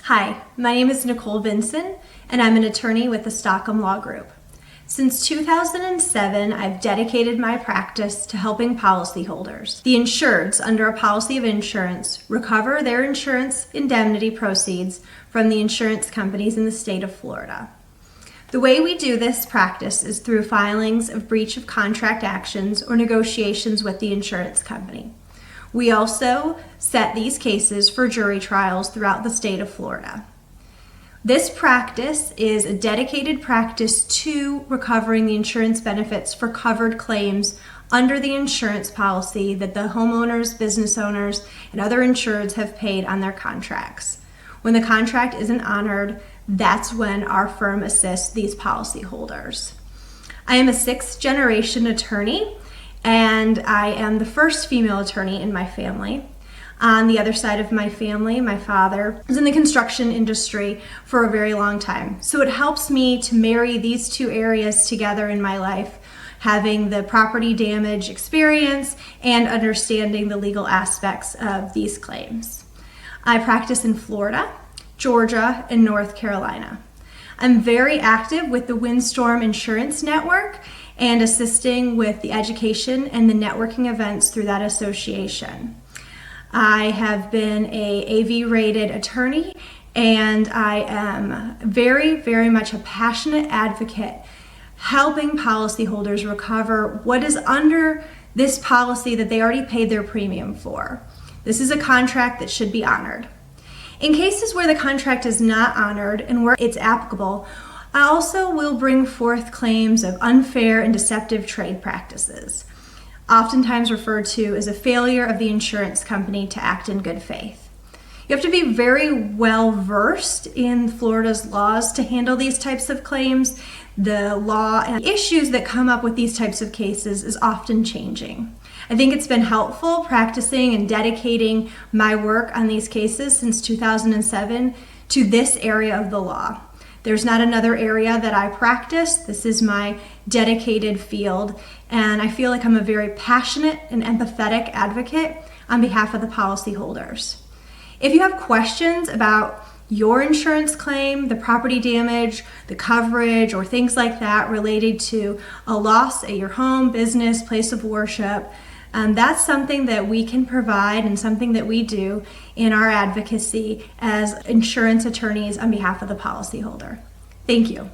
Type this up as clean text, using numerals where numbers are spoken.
Hi, my name is Nicole Vinson, and I'm an attorney with the Stockham Law Group. Since 2007, I've dedicated my practice to helping policyholders, the insureds under a policy of insurance, recover their insurance indemnity proceeds from the insurance companies in the state of Florida. The way we do this practice is through filings of breach of contract actions or negotiations with the insurance company. We also set these cases for jury trials throughout the state of Florida. This practice is a dedicated practice to recovering the insurance benefits for covered claims under the insurance policy that the homeowners, business owners, and other insureds have paid on their contracts. When the contract isn't honored, that's when our firm assists these policyholders. I am a sixth-generation attorney, and I am the first female attorney in my family. On the other side of my family, my father was in the construction industry for a very long time. So it helps me to marry these two areas together in my life, having the property damage experience and understanding the legal aspects of these claims. I practice in Florida, Georgia, and North Carolina. I'm very active with the Windstorm Insurance Network and assisting with the education and the networking events through that association. I have been a AV rated attorney, and I am very much a passionate advocate helping policyholders recover what is under this policy that they already paid their premium for. This is a contract that should be honored. In cases where the contract is not honored and where it's applicable, I also will bring forth claims of unfair and deceptive trade practices, oftentimes referred to as a failure of the insurance company to act in good faith. You have to be very well versed in Florida's laws to handle these types of claims. The law and issues that come up with these types of cases is often changing. I think it's been helpful practicing and dedicating my work on these cases since 2007 to this area of the law. There's not another area that I practice. This is my dedicated field, and I feel like I'm a very passionate and empathetic advocate on behalf of the policyholders. If you have questions about your insurance claim, the property damage, the coverage, or things like that related to a loss at your home, business, place of worship, that's something that we can provide and something that we do in our advocacy as insurance attorneys on behalf of the policyholder. Thank you.